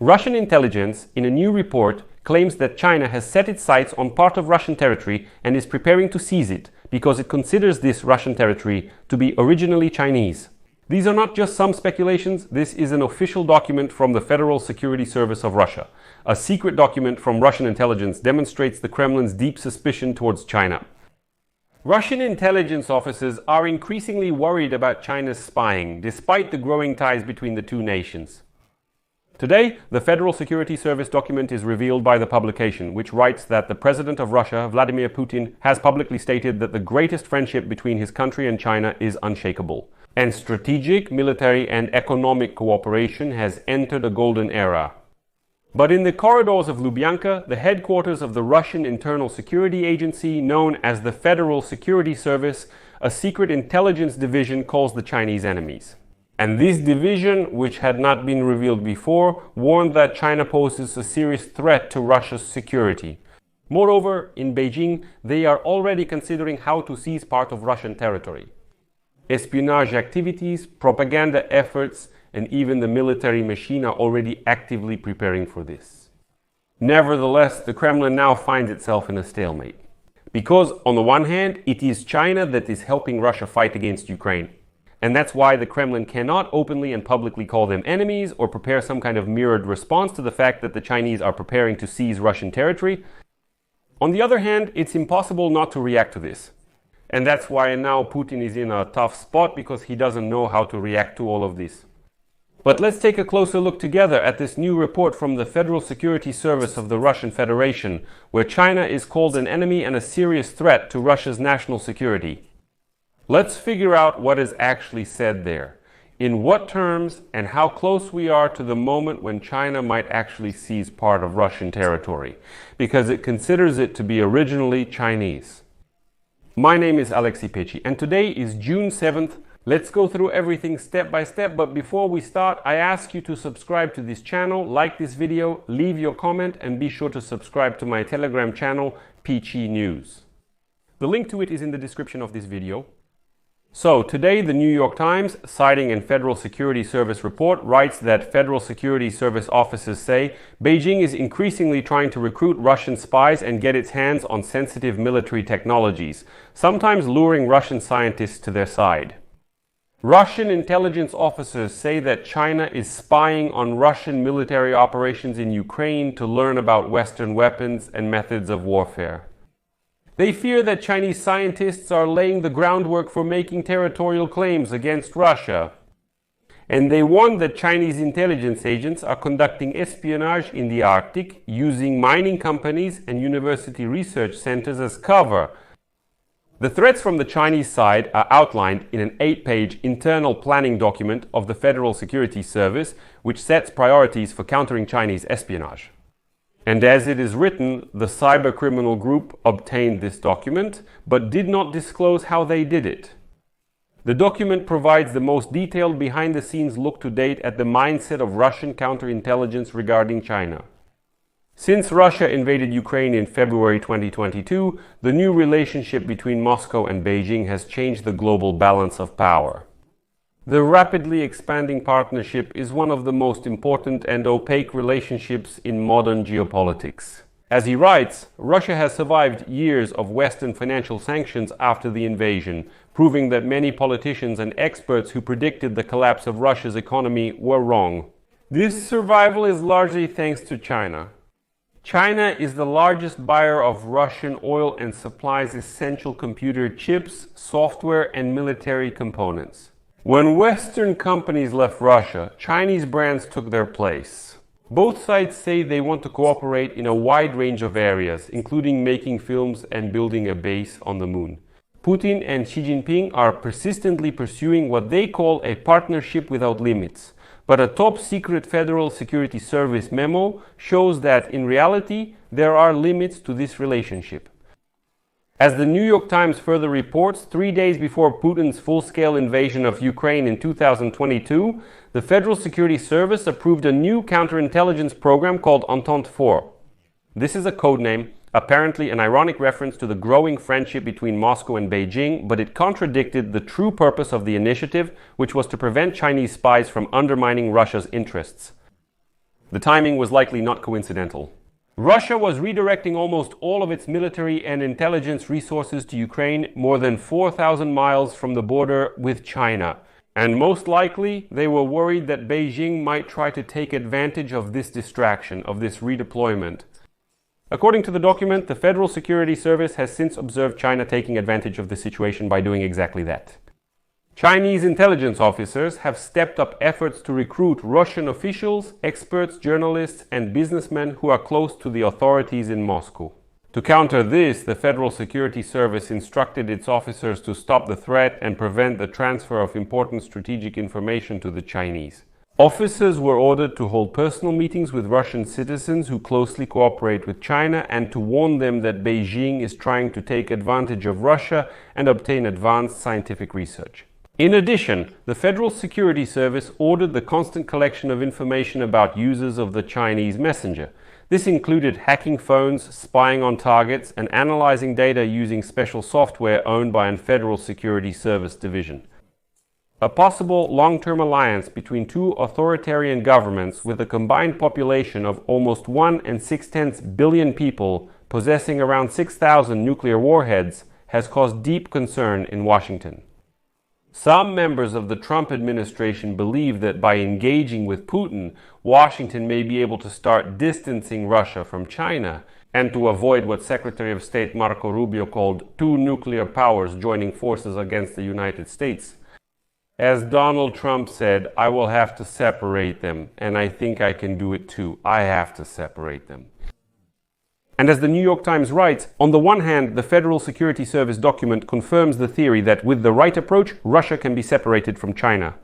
Russian intelligence, in a new report, claims that China has set its sights on part of Russian territory and is preparing to seize it because it considers this Russian territory to be originally Chinese. These are not just some speculations, this is an official document from the Federal Security Service of Russia. A secret document from Russian intelligence demonstrates the Kremlin's deep suspicion towards China. Russian intelligence officers are increasingly worried about China's spying, despite the growing ties between the two nations. Today, the Federal Security Service document is revealed by the publication, which writes that the President of Russia, Vladimir Putin, has publicly stated that the greatest friendship between his country and China is unshakable, and strategic, military and economic cooperation has entered a golden era. But in the corridors of Lubyanka, the headquarters of the Russian Internal Security Agency, known as the Federal Security Service, a secret intelligence division calls the Chinese enemies. And this division, which had not been revealed before, warned that China poses a serious threat to Russia's security. Moreover, in Beijing, they are already considering how to seize part of Russian territory. Espionage activities, propaganda efforts, and even the military machine are already actively preparing for this. Nevertheless, the Kremlin now finds itself in a stalemate. Because, on the one hand, it is China that is helping Russia fight against Ukraine. And that's why the Kremlin cannot openly and publicly call them enemies or prepare some kind of mirrored response to the fact that the Chinese are preparing to seize Russian territory. On the other hand, it's impossible not to react to this. And that's why now Putin is in a tough spot, because he doesn't know how to react to all of this. But let's take a closer look together at this new report from the Federal Security Service of the Russian Federation, where China is called an enemy and a serious threat to Russia's national security. Let's figure out what is actually said there, in what terms, and how close we are to the moment when China might actually seize part of Russian territory, because it considers it to be originally Chinese. My name is Pechy, and today is June 7th. Let's go through everything step by step, but before we start, I ask you to subscribe to this channel, like this video, leave your comment, and be sure to subscribe to my Telegram channel, Pechy News. The link to it is in the description of this video. So, today the New York Times, citing a Federal Security Service report, writes that Federal Security Service officers say Beijing is increasingly trying to recruit Russian spies and get its hands on sensitive military technologies, sometimes luring Russian scientists to their side. Russian intelligence officers say that China is spying on Russian military operations in Ukraine to learn about Western weapons and methods of warfare. They fear that Chinese scientists are laying the groundwork for making territorial claims against Russia. And they warn that Chinese intelligence agents are conducting espionage in the Arctic, using mining companies and university research centers as cover. The threats from the Chinese side are outlined in an 8-page internal planning document of the Federal Security Service, which sets priorities for countering Chinese espionage. And as it is written, the cybercriminal group obtained this document, but did not disclose how they did it. The document provides the most detailed behind-the-scenes look to date at the mindset of Russian counterintelligence regarding China. Since Russia invaded Ukraine in February 2022, the new relationship between Moscow and Beijing has changed the global balance of power. The rapidly expanding partnership is one of the most important and opaque relationships in modern geopolitics. As he writes, Russia has survived years of Western financial sanctions after the invasion, proving that many politicians and experts who predicted the collapse of Russia's economy were wrong. This survival is largely thanks to China. China is the largest buyer of Russian oil and supplies essential computer chips, software, and military components. When Western companies left Russia, Chinese brands took their place. Both sides say they want to cooperate in a wide range of areas, including making films and building a base on the moon. Putin and Xi Jinping are persistently pursuing what they call a partnership without limits. But a top-secret Federal Security Service memo shows that, in reality, there are limits to this relationship. As the New York Times further reports, 3 days before Putin's full-scale invasion of Ukraine in 2022, the Federal Security Service approved a new counterintelligence program called Entente 4. This is a code name, apparently an ironic reference to the growing friendship between Moscow and Beijing, but it contradicted the true purpose of the initiative, which was to prevent Chinese spies from undermining Russia's interests. The timing was likely not coincidental. Russia was redirecting almost all of its military and intelligence resources to Ukraine, more than 4,000 miles from the border with China. And most likely, they were worried that Beijing might try to take advantage of this distraction, of this redeployment. According to the document, the Federal Security Service has since observed China taking advantage of the situation by doing exactly that. Chinese intelligence officers have stepped up efforts to recruit Russian officials, experts, journalists, and businessmen who are close to the authorities in Moscow. To counter this, the Federal Security Service instructed its officers to stop the threat and prevent the transfer of important strategic information to the Chinese. Officers were ordered to hold personal meetings with Russian citizens who closely cooperate with China and to warn them that Beijing is trying to take advantage of Russia and obtain advanced scientific research. In addition, the Federal Security Service ordered the constant collection of information about users of the Chinese messenger. This included hacking phones, spying on targets, and analyzing data using special software owned by a Federal Security Service division. A possible long-term alliance between two authoritarian governments with a combined population of almost 1.6 billion people possessing around 6,000 nuclear warheads has caused deep concern in Washington. Some members of the Trump administration believe that by engaging with Putin, Washington may be able to start distancing Russia from China and to avoid what Secretary of State Marco Rubio called two nuclear powers joining forces against the United States. As Donald Trump said, I will have to separate them, and I think I can do it too. I have to separate them. And as the New York Times writes, on the one hand, the Federal Security Service document confirms the theory that with the right approach, Russia can be separated from China.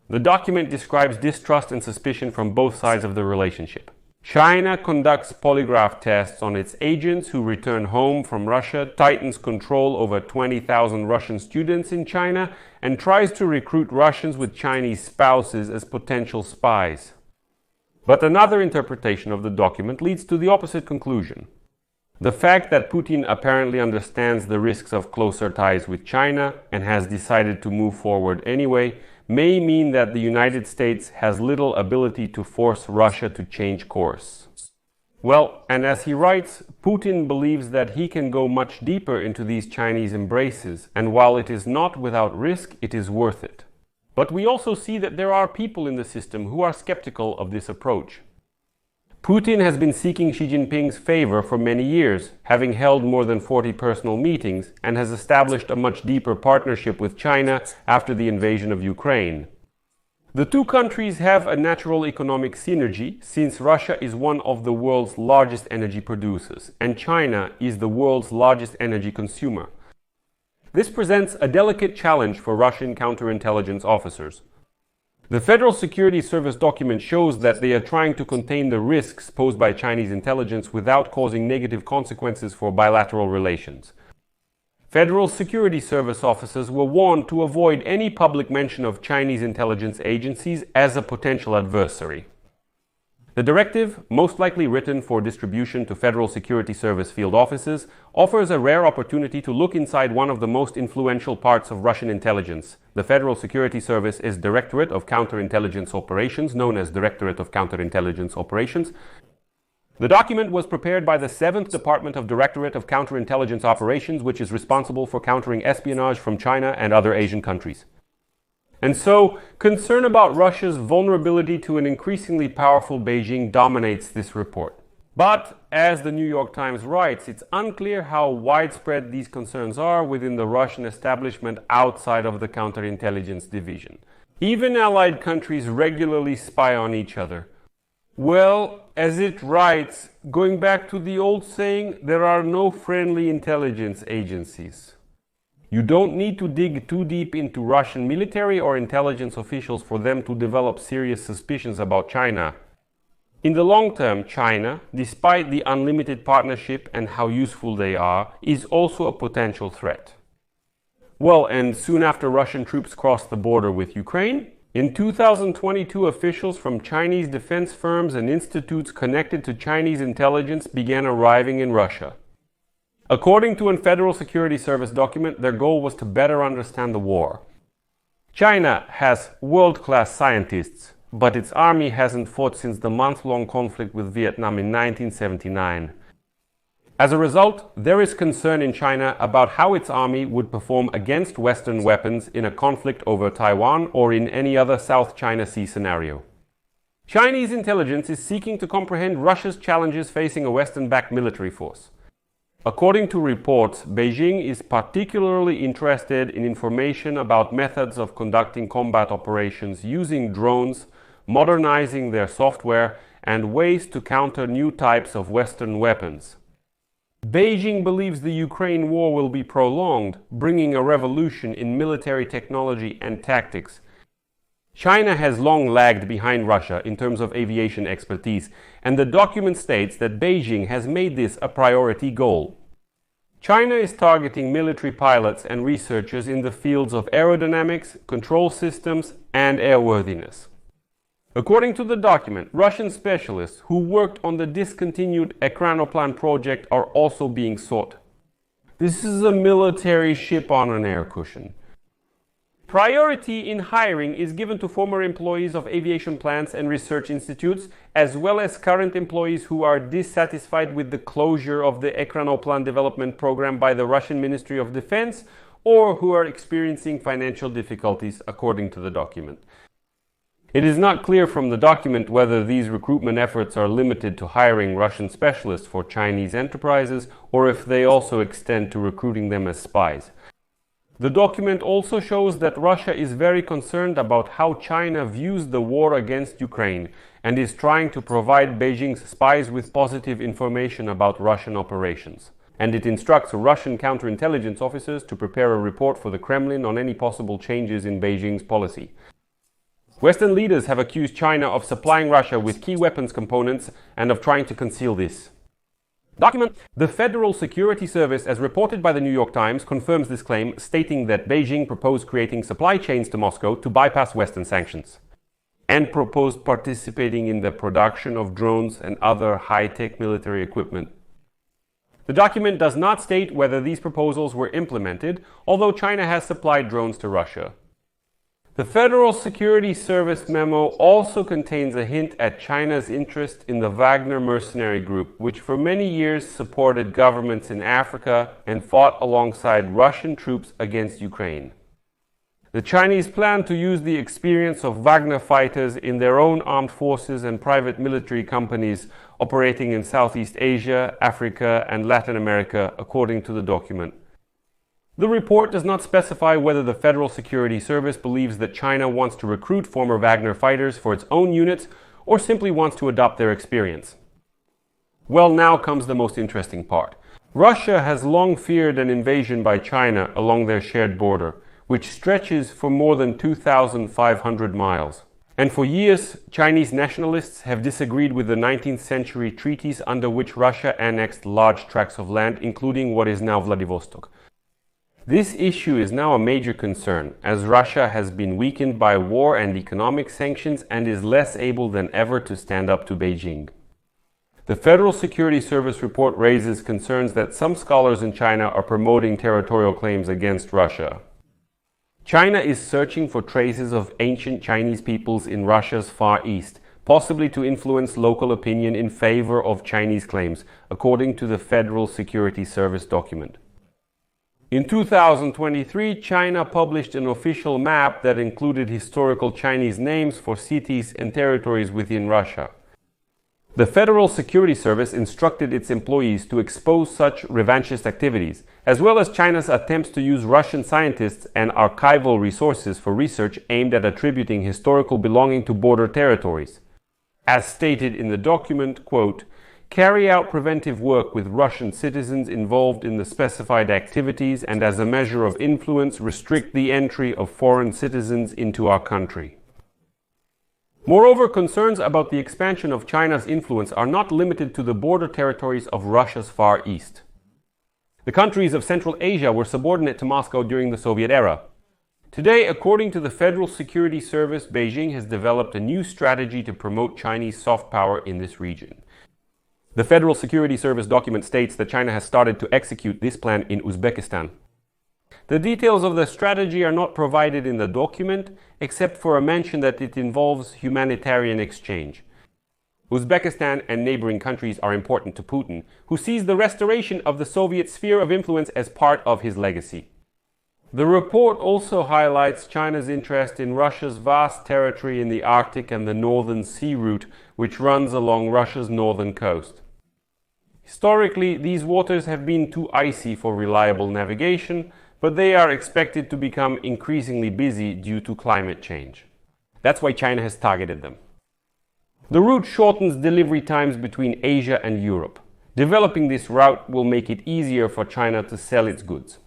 The document describes distrust and suspicion from both sides of the relationship. China conducts polygraph tests on its agents who return home from Russia, tightens control over 20,000 Russian students in China, and tries to recruit Russians with Chinese spouses as potential spies. But another interpretation of the document leads to the opposite conclusion. The fact that Putin apparently understands the risks of closer ties with China and has decided to move forward anyway may mean that the United States has little ability to force Russia to change course. Well, and as he writes, Putin believes that he can go much deeper into these Chinese embraces, and while it is not without risk, it is worth it. But we also see that there are people in the system who are skeptical of this approach. Putin has been seeking Xi Jinping's favor for many years, having held more than 40 personal meetings, and has established a much deeper partnership with China after the invasion of Ukraine. The two countries have a natural economic synergy, since Russia is one of the world's largest energy producers, and China is the world's largest energy consumer. This presents a delicate challenge for Russian counterintelligence officers. The Federal Security Service document shows that they are trying to contain the risks posed by Chinese intelligence without causing negative consequences for bilateral relations. Federal Security Service officers were warned to avoid any public mention of Chinese intelligence agencies as a potential adversary. The directive, most likely written for distribution to Federal Security Service field offices, offers a rare opportunity to look inside one of the most influential parts of Russian intelligence. The Federal Security Service's Directorate of Counterintelligence Operations, known as Directorate of Counterintelligence Operations. The document was prepared by the 7th Department of Directorate of Counterintelligence Operations, which is responsible for countering espionage from China and other Asian countries. And so, concern about Russia's vulnerability to an increasingly powerful Beijing dominates this report. But, as the New York Times writes, it's unclear how widespread these concerns are within the Russian establishment outside of the counterintelligence division. Even allied countries regularly spy on each other. Well, as it writes, going back to the old saying, there are no friendly intelligence agencies. You don't need to dig too deep into Russian military or intelligence officials for them to develop serious suspicions about China. In the long term, China, despite the unlimited partnership and how useful they are, is also a potential threat. Well, and soon after Russian troops crossed the border with Ukraine, in 2022 officials from Chinese defense firms and institutes connected to Chinese intelligence began arriving in Russia. According to a Federal Security Service document, their goal was to better understand the war. China has world-class scientists, but its army hasn't fought since the month-long conflict with Vietnam in 1979. As a result, there is concern in China about how its army would perform against Western weapons in a conflict over Taiwan or in any other South China Sea scenario. Chinese intelligence is seeking to comprehend Russia's challenges facing a Western-backed military force. According to reports, Beijing is particularly interested in information about methods of conducting combat operations using drones, modernizing their software, and ways to counter new types of Western weapons. Beijing believes the Ukraine war will be prolonged, bringing a revolution in military technology and tactics. China has long lagged behind Russia in terms of aviation expertise, and the document states that Beijing has made this a priority goal. China is targeting military pilots and researchers in the fields of aerodynamics, control systems, and airworthiness. According to the document, Russian specialists who worked on the discontinued Ekranoplan project are also being sought. This is a military ship on an air cushion. Priority in hiring is given to former employees of aviation plants and research institutes, as well as current employees who are dissatisfied with the closure of the Ekranoplan development program by the Russian Ministry of Defense, or who are experiencing financial difficulties, according to the document. It is not clear from the document whether these recruitment efforts are limited to hiring Russian specialists for Chinese enterprises, or if they also extend to recruiting them as spies. The document also shows that Russia is very concerned about how China views the war against Ukraine and is trying to provide Beijing's spies with positive information about Russian operations. And it instructs Russian counterintelligence officers to prepare a report for the Kremlin on any possible changes in Beijing's policy. Western leaders have accused China of supplying Russia with key weapons components and of trying to conceal this. Document. The Federal Security Service, as reported by the New York Times, confirms this claim, stating that Beijing proposed creating supply chains to Moscow to bypass Western sanctions, and proposed participating in the production of drones and other high-tech military equipment. The document does not state whether these proposals were implemented, although China has supplied drones to Russia. The Federal Security Service memo also contains a hint at China's interest in the Wagner mercenary group, which for many years supported governments in Africa and fought alongside Russian troops against Ukraine. The Chinese plan to use the experience of Wagner fighters in their own armed forces and private military companies operating in Southeast Asia, Africa, and Latin America, according to the document. The report does not specify whether the Federal Security Service believes that China wants to recruit former Wagner fighters for its own units or simply wants to adopt their experience. Well, now comes the most interesting part. Russia has long feared an invasion by China along their shared border, which stretches for more than 2,500 miles. And for years, Chinese nationalists have disagreed with the 19th century treaties under which Russia annexed large tracts of land, including what is now Vladivostok. This issue is now a major concern, as Russia has been weakened by war and economic sanctions and is less able than ever to stand up to Beijing. The Federal Security Service report raises concerns that some scholars in China are promoting territorial claims against Russia. China is searching for traces of ancient Chinese peoples in Russia's Far East, possibly to influence local opinion in favor of Chinese claims, according to the Federal Security Service document. In 2023, China published an official map that included historical Chinese names for cities and territories within Russia. The Federal Security Service instructed its employees to expose such revanchist activities, as well as China's attempts to use Russian scientists and archival resources for research aimed at attributing historical belonging to border territories. As stated in the document, quote, carry out preventive work with Russian citizens involved in the specified activities and as a measure of influence restrict the entry of foreign citizens into our country. Moreover, concerns about the expansion of China's influence are not limited to the border territories of Russia's Far East. The countries of Central Asia were subordinate to Moscow during the Soviet era. Today, according to the Federal Security Service, Beijing has developed a new strategy to promote Chinese soft power in this region. The Federal Security Service document states that China has started to execute this plan in Uzbekistan. The details of the strategy are not provided in the document, except for a mention that it involves humanitarian exchange. Uzbekistan and neighboring countries are important to Putin, who sees the restoration of the Soviet sphere of influence as part of his legacy. The report also highlights China's interest in Russia's vast territory in the Arctic and the Northern Sea route, which runs along Russia's northern coast. Historically, these waters have been too icy for reliable navigation, but they are expected to become increasingly busy due to climate change. That's why China has targeted them. The route shortens delivery times between Asia and Europe. Developing this route will make it easier for China to sell its goods.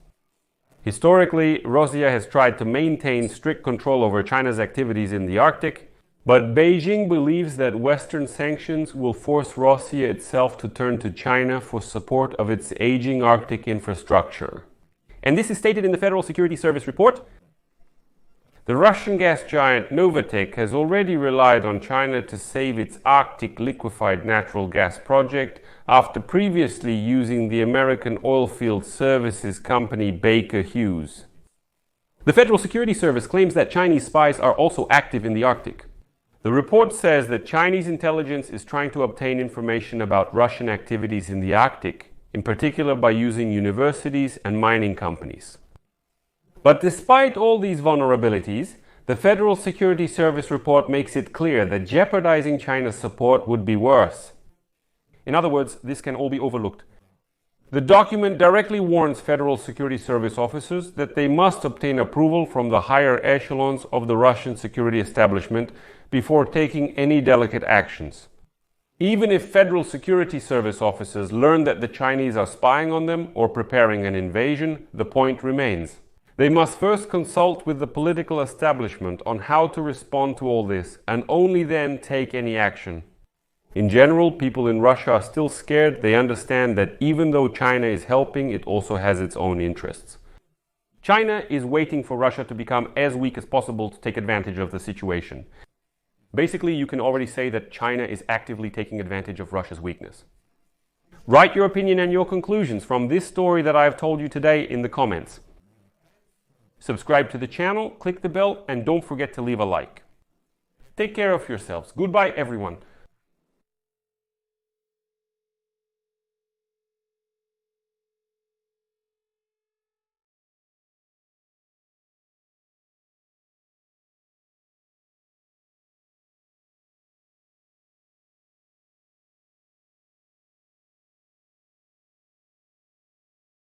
Historically, Russia has tried to maintain strict control over China's activities in the Arctic, but Beijing believes that Western sanctions will force Russia itself to turn to China for support of its aging Arctic infrastructure. And this is stated in the Federal Security Service report. The Russian gas giant Novatek has already relied on China to save its Arctic liquefied natural gas project after previously using the American oilfield services company Baker Hughes. The Federal Security Service claims that Chinese spies are also active in the Arctic. The report says that Chinese intelligence is trying to obtain information about Russian activities in the Arctic, in particular by using universities and mining companies. But despite all these vulnerabilities, the Federal Security Service report makes it clear that jeopardizing China's support would be worse. In other words, this can all be overlooked. The document directly warns Federal Security Service officers that they must obtain approval from the higher echelons of the Russian security establishment before taking any delicate actions. Even if Federal Security Service officers learn that the Chinese are spying on them or preparing an invasion, the point remains. They must first consult with the political establishment on how to respond to all this, and only then take any action. In general, people in Russia are still scared. They understand that even though China is helping, it also has its own interests. China is waiting for Russia to become as weak as possible to take advantage of the situation. Basically, you can already say that China is actively taking advantage of Russia's weakness. Write your opinion and your conclusions from this story that I have told you today in the comments. Subscribe to the channel, click the bell, and don't forget to leave a like. Take care of yourselves. Goodbye, everyone.